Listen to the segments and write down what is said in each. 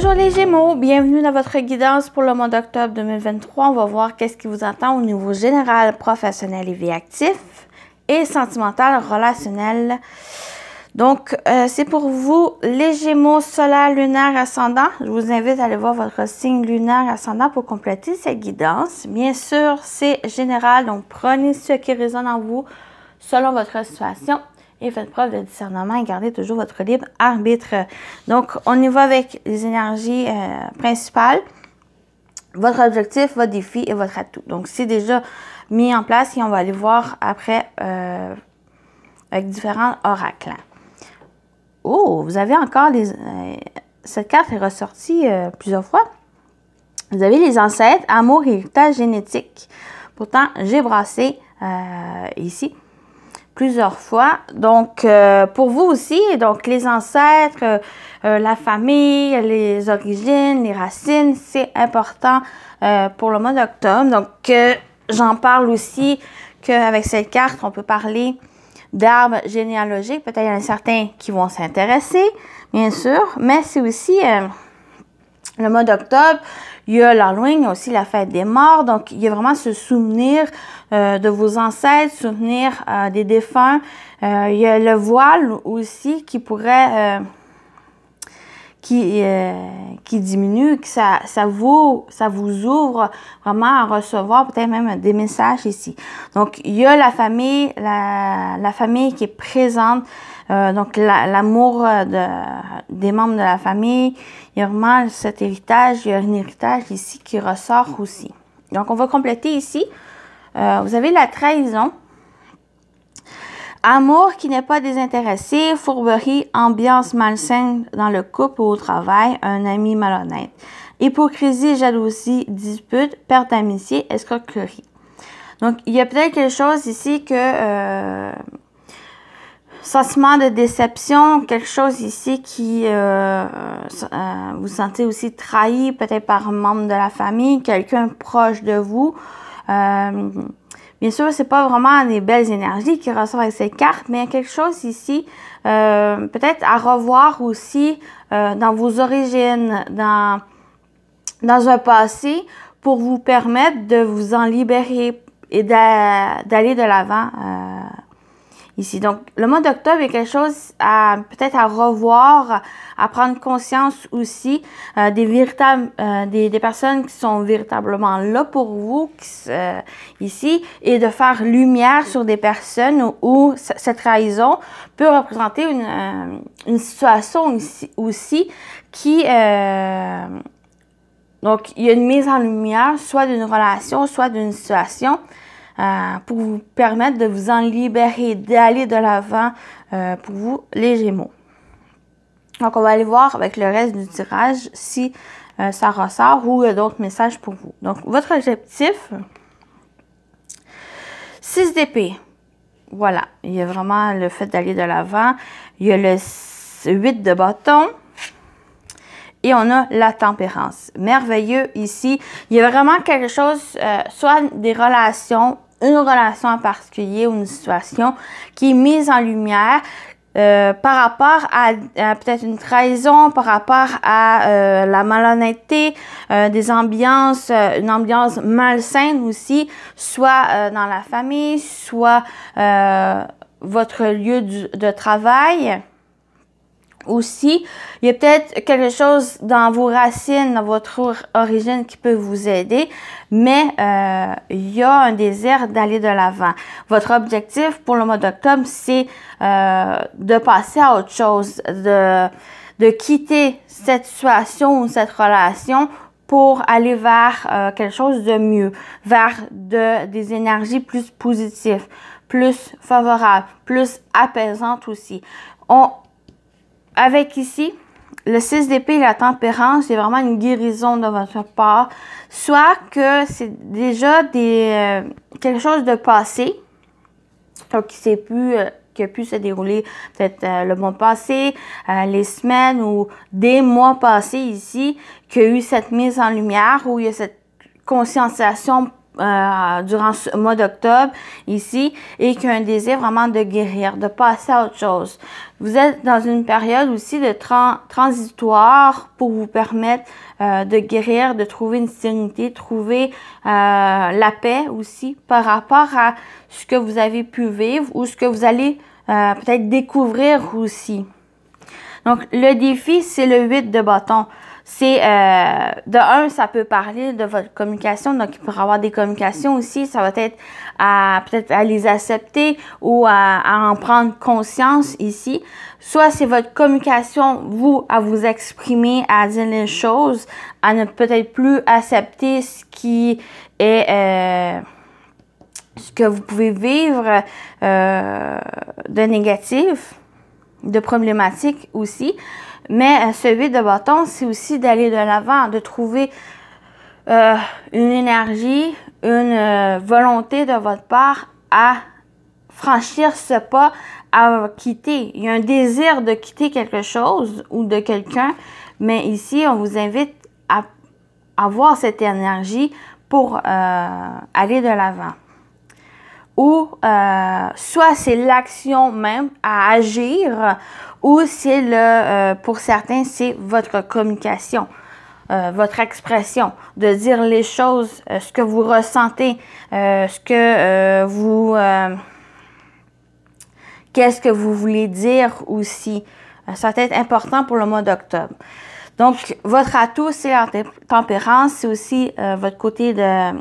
Bonjour les Gémeaux, bienvenue dans votre guidance pour le mois d'octobre 2023. On va voir qu'est-ce qui vous attend au niveau général, professionnel et vie actif et sentimental, relationnel. Donc, c'est pour vous les Gémeaux solaire, lunaire, ascendant. Je vous invite à aller voir votre signe lunaire, ascendant pour compléter cette guidance. Bien sûr, c'est général, donc prenez ce qui résonne en vous selon votre situation. Et faites preuve de discernement et gardez toujours votre libre arbitre. Donc, on y va avec les énergies principales, votre objectif, votre défi et votre atout. Donc, c'est déjà mis en place et on va aller voir après avec différents oracles. Oh, vous avez encore cette carte est ressortie plusieurs fois. Vous avez les ancêtres, amour, héritage génétique. Pourtant, j'ai brassé ici plusieurs fois. Donc, pour vous aussi, donc les ancêtres, la famille, les origines, les racines, c'est important pour le mois d'octobre. Donc, j'en parle aussi qu'avec cette carte, on peut parler d'arbres généalogiques. Peut-être il y en a certains qui vont s'intéresser, bien sûr, mais c'est aussi le mois d'octobre. Il y a l'Halloween, il y a aussi la fête des morts. Donc, il y a vraiment ce souvenir de vos ancêtres, souvenir des défunts. Il y a le voile aussi qui pourrait, qui diminue, que ça vous ouvre vraiment à recevoir peut-être même des messages ici. Donc, il y a la famille, la famille qui est présente. Donc, l'amour des membres de la famille, il y a vraiment cet héritage, il y a un héritage ici qui ressort aussi. Donc, on va compléter ici. Vous avez la trahison. Amour qui n'est pas désintéressé, fourberie, ambiance malsaine dans le couple ou au travail, un ami malhonnête. Hypocrisie, jalousie, dispute, perte d'amitié, escroquerie. Donc, il y a peut-être quelque chose ici que... sentiment de déception, quelque chose ici qui vous sentez aussi trahi, peut-être par un membre de la famille, quelqu'un proche de vous. Bien sûr, c'est pas vraiment des belles énergies qui ressortent avec cette carte, mais il y a quelque chose ici, peut-être à revoir aussi dans vos origines, dans un passé, pour vous permettre de vous en libérer et d'aller de l'avant. Ici. Donc, le mois d'octobre, il y a quelque chose peut-être à revoir, à prendre conscience aussi des personnes qui sont véritablement là pour vous ici et de faire lumière sur des personnes où cette trahison peut représenter une situation ici, aussi qui... donc, il y a une mise en lumière, soit d'une relation, soit d'une situation, pour vous permettre de vous en libérer, d'aller de l'avant pour vous, les Gémeaux. Donc, on va aller voir avec le reste du tirage si ça ressort ou il y a d'autres messages pour vous. Donc, votre objectif, 6 d'épée. Voilà, il y a vraiment le fait d'aller de l'avant. Il y a le 8 de bâton. Et on a la tempérance. Merveilleux ici. Il y a vraiment quelque chose, soit des relations, une relation en particulier ou une situation qui est mise en lumière par rapport à peut-être une trahison, par rapport à la malhonnêteté, des ambiances, une ambiance malsaine aussi, soit dans la famille, soit votre lieu de travail. Aussi, il y a peut-être quelque chose dans vos racines, dans votre origine qui peut vous aider, mais il y a un désir d'aller de l'avant. Votre objectif pour le mois d'octobre, c'est de passer à autre chose, de quitter cette situation ou cette relation pour aller vers quelque chose de mieux, vers des énergies plus positives, plus favorables, plus apaisantes aussi. Avec ici, le 6 d'épée et la tempérance, c'est vraiment une guérison de votre part. Soit que c'est déjà quelque chose de passé, donc qui a pu se dérouler peut-être le mois passé, les semaines ou des mois passés ici, qu'il y a eu cette mise en lumière, où il y a cette conscientisation durant ce mois d'octobre ici et qui a un désir vraiment de guérir, de passer à autre chose. Vous êtes dans une période aussi de transitoire pour vous permettre de guérir, de trouver une sérénité, trouver la paix aussi par rapport à ce que vous avez pu vivre ou ce que vous allez peut-être découvrir aussi. Donc, le défi, c'est le 8 de bâton. C'est, de un, ça peut parler de votre communication, donc il pourra y avoir des communications aussi, ça va être peut-être à les accepter ou à en prendre conscience ici. Soit c'est votre communication, vous, à vous exprimer, à dire les choses, à ne peut-être plus accepter ce qui est, ce que vous pouvez vivre de négatif, de problématique aussi. Mais ce 8 de bâton, c'est aussi d'aller de l'avant, de trouver une énergie, une volonté de votre part à franchir ce pas, à quitter. Il y a un désir de quitter quelque chose ou de quelqu'un, mais ici, on vous invite à avoir cette énergie pour aller de l'avant. Ou soit c'est l'action même à agir, ou c'est pour certains, c'est votre communication, votre expression, de dire les choses, ce que vous ressentez, ce que qu'est-ce que vous voulez dire aussi. Ça va être important pour le mois d'octobre. Donc, votre atout, c'est la tempérance, c'est aussi votre côté de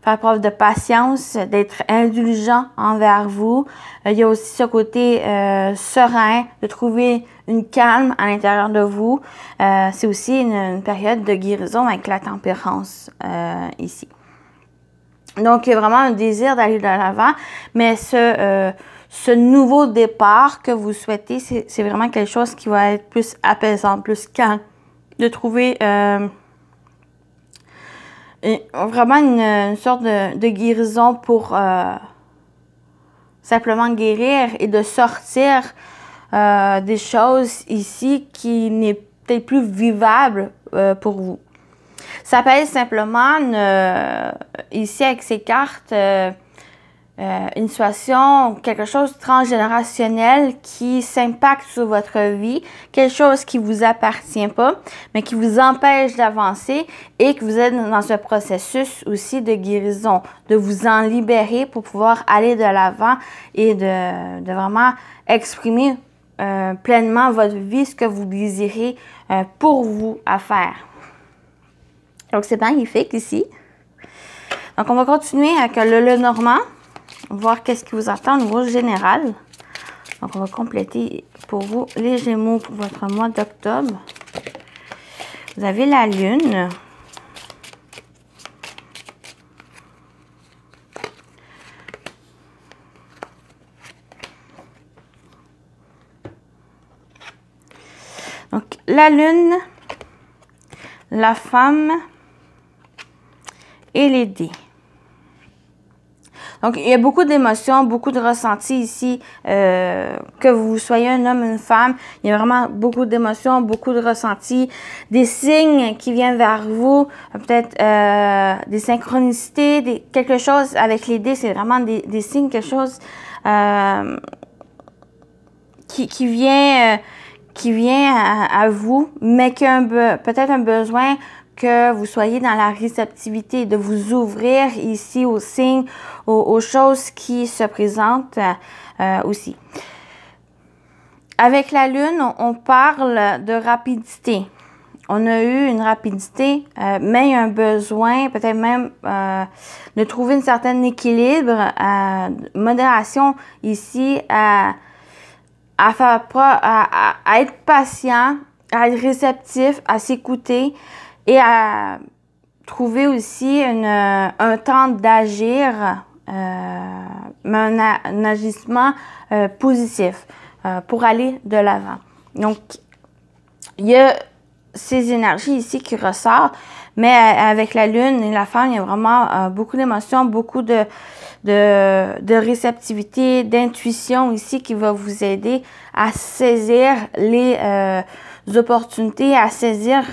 faire preuve de patience, d'être indulgent envers vous. Il y a aussi ce côté serein, de trouver une calme à l'intérieur de vous. C'est aussi une période de guérison avec la tempérance ici. Donc, il y a vraiment un désir d'aller de l'avant, mais ce nouveau départ que vous souhaitez, c'est vraiment quelque chose qui va être plus apaisant, plus calme. De trouver vraiment une sorte de guérison pour simplement guérir et de sortir des choses ici qui n'est peut-être plus vivable pour vous. Ça peut être simplement ici avec ces cartes une situation, quelque chose de transgénérationnel qui s'impacte sur votre vie, quelque chose qui vous appartient pas, mais qui vous empêche d'avancer et que vous êtes dans ce processus aussi de guérison, de vous en libérer pour pouvoir aller de l'avant et de vraiment exprimer pleinement votre vie, ce que vous désirez pour vous à faire. Donc, c'est magnifique ici. Donc, on va continuer avec le Lenormand. Voir qu'est-ce qui vous attend au niveau général. Donc, on va compléter pour vous les Gémeaux pour votre mois d'octobre. Vous avez la Lune. Donc, la Lune, la Femme et les dés. Donc, il y a beaucoup d'émotions, beaucoup de ressentis ici, que vous soyez un homme, une femme. Il y a vraiment beaucoup d'émotions, beaucoup de ressentis, des signes qui viennent vers vous, peut-être des synchronicités, quelque chose avec les dés, c'est vraiment des signes, quelque chose qui vient à vous, mais qui a peut-être un besoin que vous soyez dans la réceptivité, de vous ouvrir ici aux signes, aux choses qui se présentent aussi. Avec la Lune, on parle de rapidité. On a eu une rapidité, mais il y a un besoin, peut-être même de trouver un certain équilibre, modération ici, à être patient, à être réceptif, à s'écouter, et à trouver aussi un temps d'agir, mais un agissement positif pour aller de l'avant. Donc, il y a ces énergies ici qui ressortent, mais avec la Lune et la Femme, il y a vraiment beaucoup d'émotions, beaucoup de réceptivité, d'intuition ici qui va vous aider à saisir les opportunités, à saisir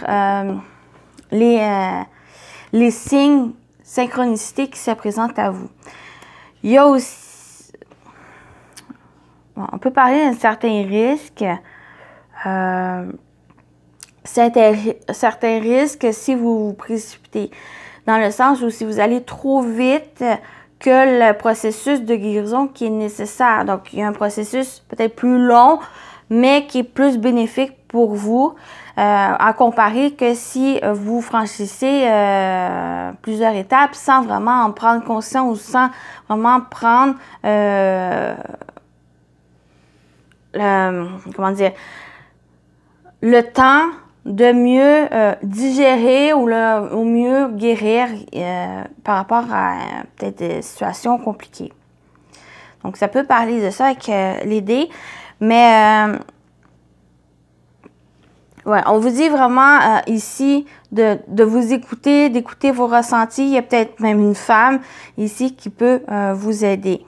les signes synchronicité qui se présente à vous. Il y a aussi, bon, on peut parler d'un certain risque. Certains risques si vous vous précipitez, dans le sens où si vous allez trop vite que le processus de guérison qui est nécessaire. Donc, il y a un processus peut-être plus long, mais qui est plus bénéfique pour vous, à comparer que si vous franchissez plusieurs étapes sans vraiment en prendre conscience ou sans vraiment prendre comment dire, le temps de mieux digérer ou mieux guérir par rapport à peut-être des situations compliquées. Donc, ça peut parler de ça avec l'idée, mais ouais, on vous dit vraiment ici de vous écouter, d'écouter vos ressentis. Il y a peut-être même une femme ici qui peut vous aider.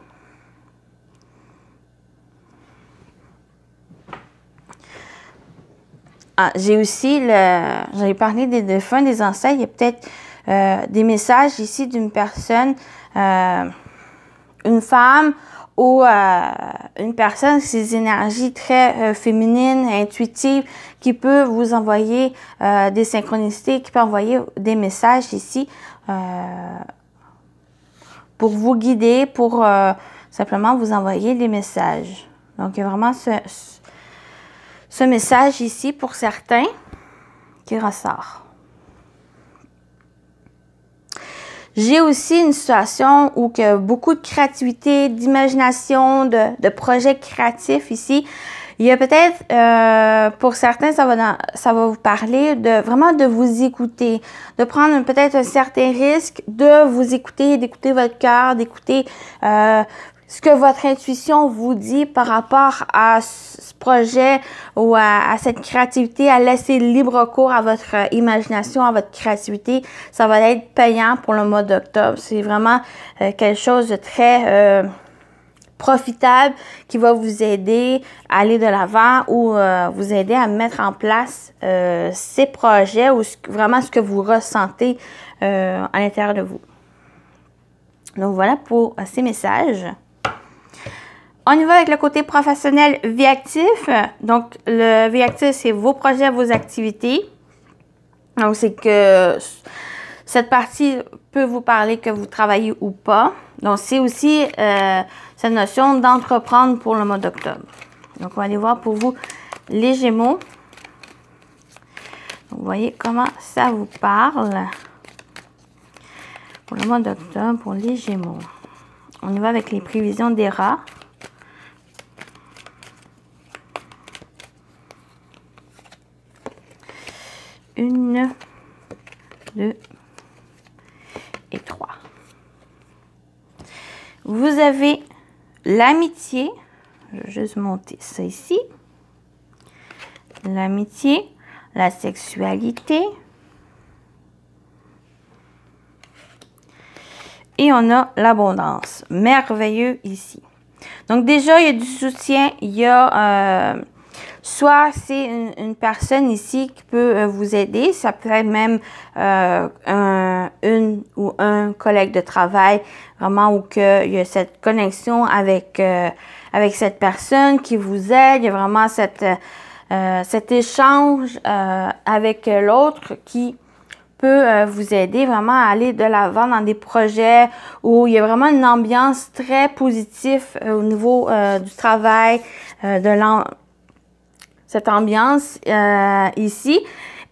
Ah, j'ai aussi, j'avais parlé des défunts, des ancêtres. Il y a peut-être des messages ici d'une personne, une femme ou une personne, ces énergies très féminines, intuitives, qui peut vous envoyer des synchronicités, qui peut envoyer des messages ici pour vous guider, pour simplement vous envoyer des messages. Donc, il y a vraiment ce message ici pour certains qui ressort. J'ai aussi une situation où il y a beaucoup de créativité, d'imagination, de projets créatifs ici. Il y a peut-être, pour certains, ça va vous parler vraiment de vous écouter, de prendre peut-être un certain risque, de vous écouter, d'écouter votre cœur, d'écouter ce que votre intuition vous dit par rapport à ce projet ou à cette créativité, à laisser libre cours à votre imagination, à votre créativité. Ça va être payant pour le mois d'octobre. C'est vraiment quelque chose de très profitable qui va vous aider à aller de l'avant ou vous aider à mettre en place ces projets ou vraiment ce que vous ressentez à l'intérieur de vous. Donc voilà pour ces messages. On y va avec le côté professionnel vie actif. Donc, le vie actif, c'est vos projets, vos activités. Donc, c'est que cette partie peut vous parler que vous travaillez ou pas. Donc, c'est aussi cette notion d'entreprendre pour le mois d'octobre. Donc, on va aller voir pour vous les Gémeaux. Donc, vous voyez comment ça vous parle pour le mois d'octobre pour les Gémeaux. On y va avec les prévisions des rats. 1, 2 et 3. Vous avez l'amitié. Je vais juste monter ça ici. L'amitié, la sexualité. Et on a l'abondance. Merveilleux ici. Donc déjà, il y a du soutien. Il y a... soit c'est une personne ici qui peut vous aider. Ça peut être même une ou un collègue de travail, vraiment où il y a cette connexion avec cette personne qui vous aide. Il y a vraiment cet échange avec l'autre qui peut vous aider vraiment à aller de l'avant dans des projets où il y a vraiment une ambiance très positive au niveau du travail, cette ambiance ici,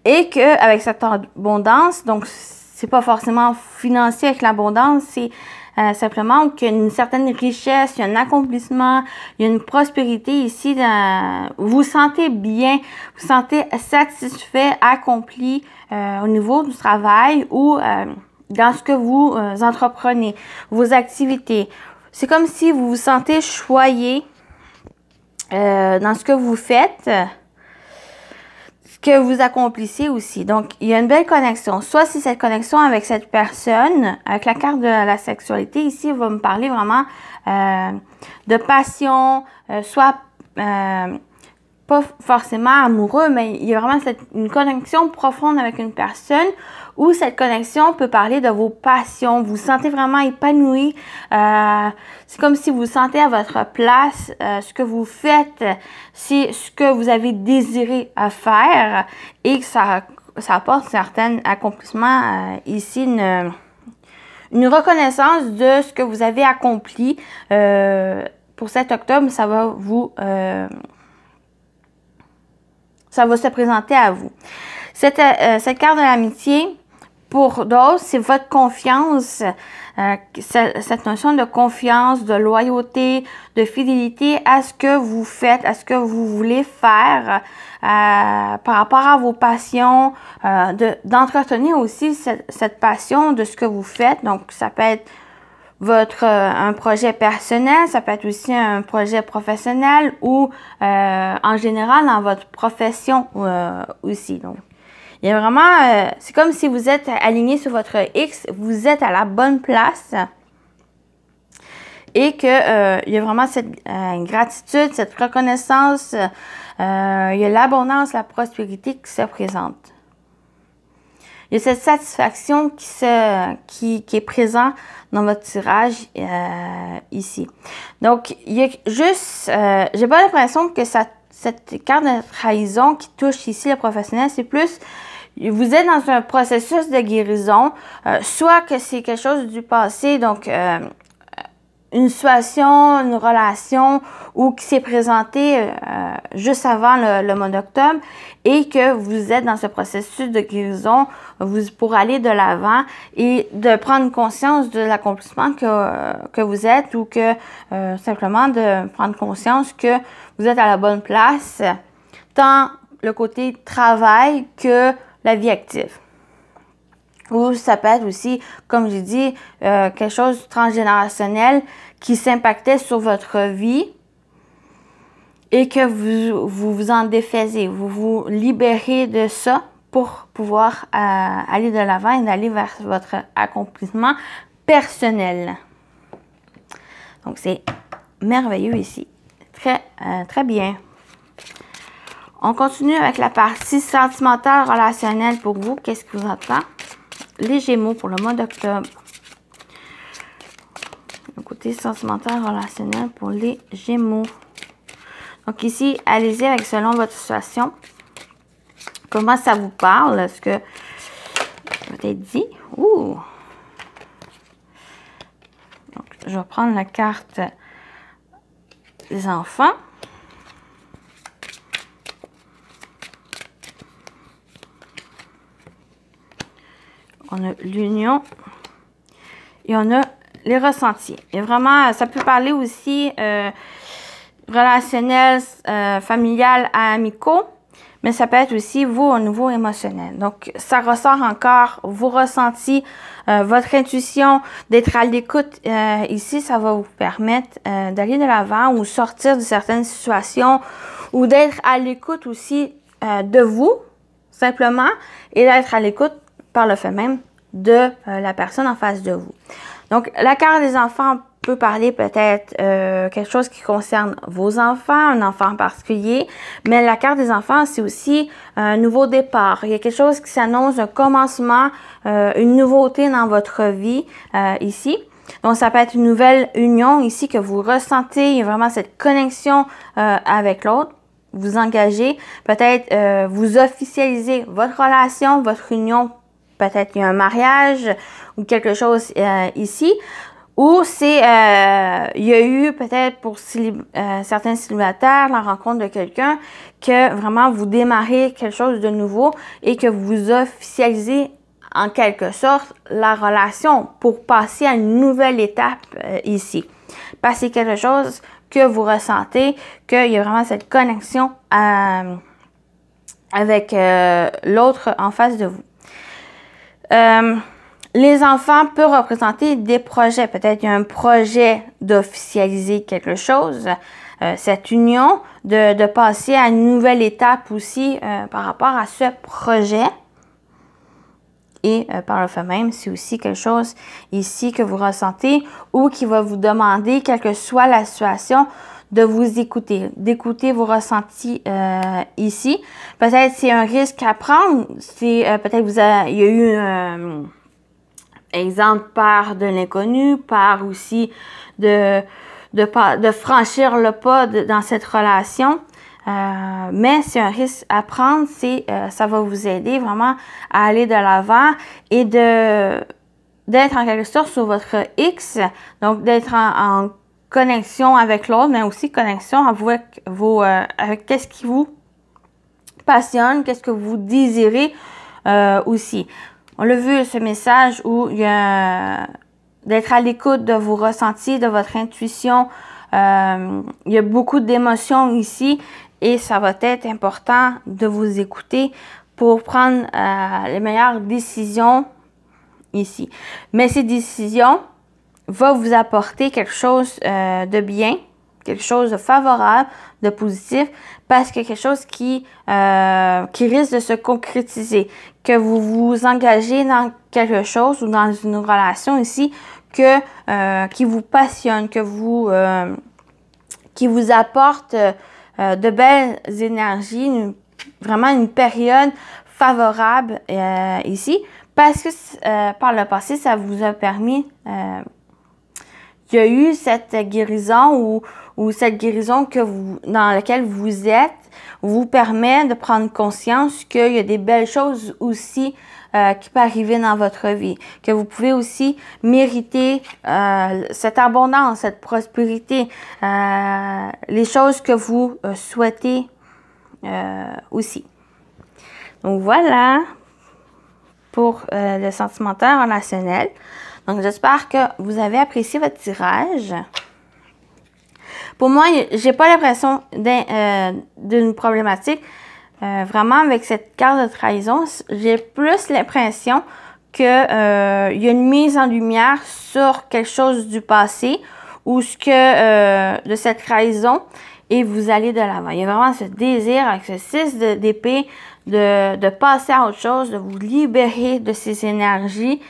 et que avec cette abondance, donc c'est pas forcément financier avec l'abondance, c'est simplement qu'il y a une certaine richesse, il y a un accomplissement, il y a une prospérité ici. Vous vous sentez bien, vous vous sentez satisfait, accompli au niveau du travail ou dans ce que vous entreprenez, vos activités. C'est comme si vous vous sentez choyé dans ce que vous faites, ce que vous accomplissez aussi. Donc, il y a une belle connexion. Soit c'est cette connexion avec cette personne, avec la carte de la sexualité, ici, va me parler vraiment de passion, soit pas pas forcément amoureux, mais il y a vraiment une connexion profonde avec une personne où cette connexion peut parler de vos passions. Vous vous sentez vraiment épanoui. C'est comme si vous vous sentez à votre place. Ce que vous faites, c'est ce que vous avez désiré faire et que ça apporte certains accomplissements. Ici, une reconnaissance de ce que vous avez accompli. Pour cet octobre, ça va se présenter à vous. Cette carte de l'amitié, pour d'autres, c'est votre confiance, cette notion de confiance, de loyauté, de fidélité à ce que vous faites, à ce que vous voulez faire par rapport à vos passions, d'entretenir aussi cette passion de ce que vous faites. Donc, ça peut être un projet personnel, ça peut être aussi un projet professionnel ou en général dans votre profession aussi. Donc, il y a vraiment, c'est comme si vous êtes aligné sur votre X, vous êtes à la bonne place et que il y a vraiment cette gratitude, cette reconnaissance, il y a l'abondance, la prospérité qui se présente. Il y a cette satisfaction qui est présente dans votre tirage ici. Donc, il y a juste, j'ai pas l'impression que cette carte de trahison qui touche ici le professionnel, c'est plus, vous êtes dans un processus de guérison, soit que c'est quelque chose du passé, donc une situation, une relation ou qui s'est présentée juste avant le mois d'octobre et que vous êtes dans ce processus de guérison pour aller de l'avant et de prendre conscience de l'accomplissement que vous êtes ou que simplement de prendre conscience que vous êtes à la bonne place, tant le côté travail que la vie active. Ou ça peut être aussi, comme j'ai dit, quelque chose de transgénérationnel qui s'impactait sur votre vie et que vous en défaisez, vous vous libérez de ça pour pouvoir aller de l'avant et d'aller vers votre accomplissement personnel. Donc, c'est merveilleux ici. Très bien. On continue avec la partie sentimentale, relationnelle pour vous. Qu'est-ce qui vous attend? Les Gémeaux pour le mois d'octobre. Le côté sentimental, relationnel pour les Gémeaux. Donc ici, allez-y avec selon votre situation. Comment ça vous parle? Est-ce que peut-être dit? Ouh! Donc, je vais prendre la carte des enfants. On a l'union et on a les ressentis. Et vraiment, ça peut parler aussi relationnel, familial, amicaux, mais ça peut être aussi vous au niveau émotionnel. Donc, ça ressort encore vos ressentis, votre intuition, d'être à l'écoute. Ici, ça va vous permettre d'aller de l'avant ou sortir de certaines situations ou d'être à l'écoute aussi de vous, simplement, et d'être à l'écoute par le fait même de la personne en face de vous. Donc, la carte des enfants peut parler peut-être quelque chose qui concerne vos enfants, un enfant en particulier, mais la carte des enfants, c'est aussi un nouveau départ. Il y a quelque chose qui s'annonce, un commencement, une nouveauté dans votre vie ici. Donc, ça peut être une nouvelle union ici que vous ressentez. Il y a vraiment cette connexion avec l'autre. Vous engagez, peut-être vous officialisez votre relation, votre union. Peut-être qu'il y a un mariage ou quelque chose ici. Ou c'est, il y a eu peut-être pour certains célibataires la rencontre de quelqu'un que vraiment vous démarrez quelque chose de nouveau et que vous officialisez en quelque sorte la relation pour passer à une nouvelle étape ici. Passer quelque chose que vous ressentez, qu'il y a vraiment cette connexion avec l'autre en face de vous. Les enfants peuvent représenter des projets. Peut-être il y a un projet d'officialiser quelque chose, cette union, de passer à une nouvelle étape aussi par rapport à ce projet. Et par le fait même, c'est aussi quelque chose ici que vous ressentez ou qui va vous demander, quelle que soit la situation, de vous écouter, d'écouter vos ressentis ici. Peut-être c'est un risque à prendre. C'est peut-être il y a eu exemple par de l'inconnu, par aussi de franchir le pas dans cette relation. Mais c'est un risque à prendre, ça va vous aider vraiment à aller de l'avant et d'être en quelque sorte sur votre X, donc d'être en connexion avec l'autre, mais aussi connexion avec avec qu'est-ce qui vous passionne, qu'est-ce que vous désirez aussi. On l'a vu, ce message où il y a d'être à l'écoute de vos ressentis, de votre intuition. Il y a beaucoup d'émotions ici et ça va être important de vous écouter pour prendre les meilleures décisions ici. Mais ces décisions vont vous apporter quelque chose de bien, quelque chose de favorable, de positif, parce que quelque chose qui risque de se concrétiser, que vous vous engagez dans quelque chose ou dans une relation ici qui vous passionne, qui vous apporte de belles énergies, vraiment une période favorable ici, parce que par le passé, ça vous a permis, il y a eu cette guérison ou cette guérison dans laquelle vous êtes, vous permet de prendre conscience qu'il y a des belles choses aussi qui peuvent arriver dans votre vie, que vous pouvez aussi mériter cette abondance, cette prospérité, les choses que vous souhaitez aussi. Donc voilà pour le sentimental relationnel. Donc j'espère que vous avez apprécié votre tirage. Pour moi, j'ai pas l'impression d'une problématique. Vraiment, avec cette carte de trahison, j'ai plus l'impression qu'il y a une mise en lumière sur quelque chose du passé ou de cette trahison et vous allez de l'avant. Il y a vraiment ce désir avec ce 6 d'épée de passer à autre chose, de vous libérer de ces énergies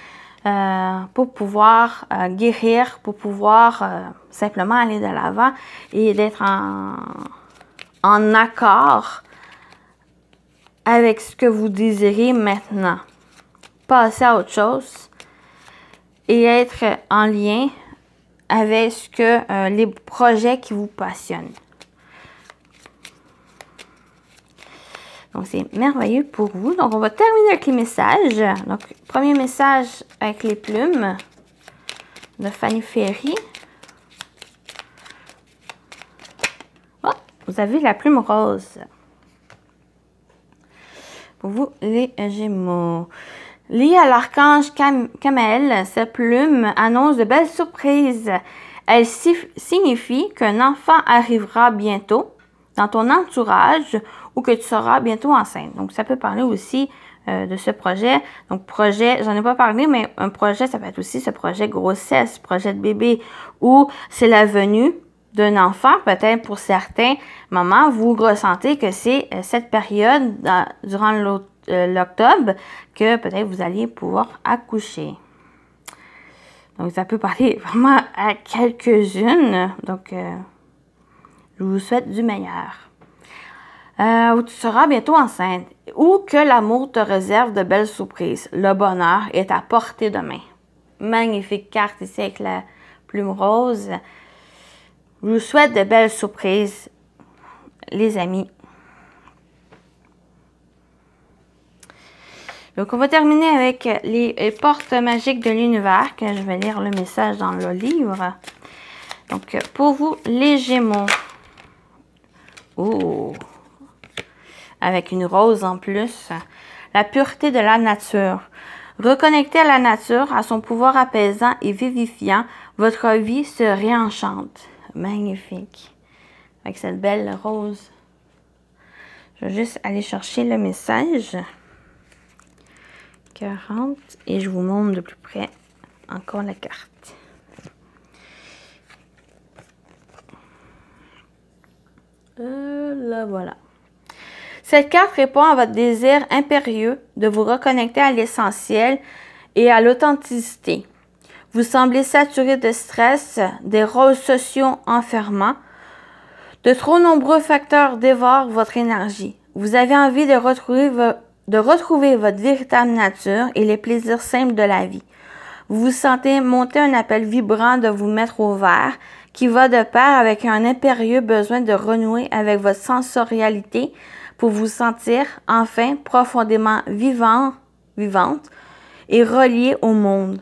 pour pouvoir guérir, pour pouvoir simplement aller de l'avant et d'être en accord avec ce que vous désirez maintenant. Passer à autre chose et être en lien avec les projets qui vous passionnent. Donc, c'est merveilleux pour vous. Donc, on va terminer avec les messages. Donc, premier message avec les plumes de Fanny Ferry. Oh, vous avez la plume rose. Pour vous, les Gémeaux. Liée à l'archange Kamael, cette plume annonce de belles surprises. Elle signifie qu'un enfant arrivera bientôt dans ton entourage ou que tu seras bientôt enceinte. Donc, ça peut parler aussi de ce projet. Donc, projet, j'en ai pas parlé, mais un projet, ça peut être aussi ce projet grossesse, projet de bébé, ou c'est la venue d'un enfant. Peut-être pour certains mamans, vous ressentez que c'est cette période durant l'octobre que peut-être vous allez pouvoir accoucher. Donc, ça peut parler vraiment à quelques-unes. Donc, je vous souhaite du meilleur. Où tu seras bientôt enceinte. Ou que l'amour te réserve de belles surprises. Le bonheur est à portée de main. Magnifique carte ici avec la plume rose. Je vous souhaite de belles surprises, les amis. Donc, on va terminer avec les portes magiques de l'univers, que je vais lire le message dans le livre. Donc, pour vous, les Gémeaux. Oh! Avec une rose en plus. La pureté de la nature. Reconnecté à la nature, à son pouvoir apaisant et vivifiant, votre vie se réenchante. Magnifique. Avec cette belle rose. Je vais juste aller chercher le message. 40. Et je vous montre de plus près encore la carte. Là, voilà. Cette carte répond à votre désir impérieux de vous reconnecter à l'essentiel et à l'authenticité. Vous semblez saturé de stress, des rôles sociaux enfermants. De trop nombreux facteurs dévorent votre énergie. Vous avez envie de retrouver votre véritable nature et les plaisirs simples de la vie. Vous vous sentez monter un appel vibrant de vous mettre au vert qui va de pair avec un impérieux besoin de renouer avec votre sensorialité pour vous sentir enfin profondément vivante et reliée au monde.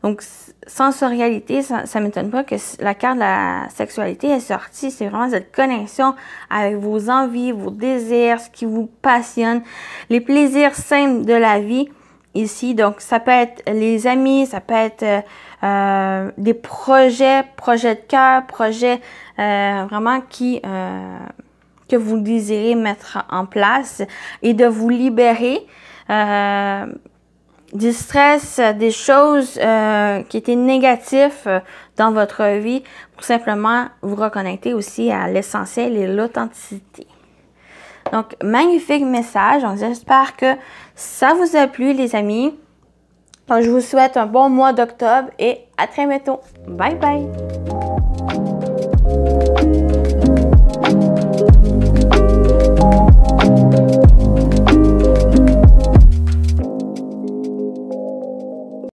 Donc, sensorialité, ça ne m'étonne pas que la carte de la sexualité est sortie. C'est vraiment cette connexion avec vos envies, vos désirs, ce qui vous passionne, les plaisirs simples de la vie ici. Donc, ça peut être les amis, ça peut être des projets de cœur, projets vraiment que vous désirez mettre en place et de vous libérer du stress, des choses qui étaient négatives dans votre vie pour simplement vous reconnecter aussi à l'essentiel et l'authenticité. Donc, magnifique message. Donc, j'espère que ça vous a plu, les amis. Donc, je vous souhaite un bon mois d'octobre et à très bientôt. Bye bye!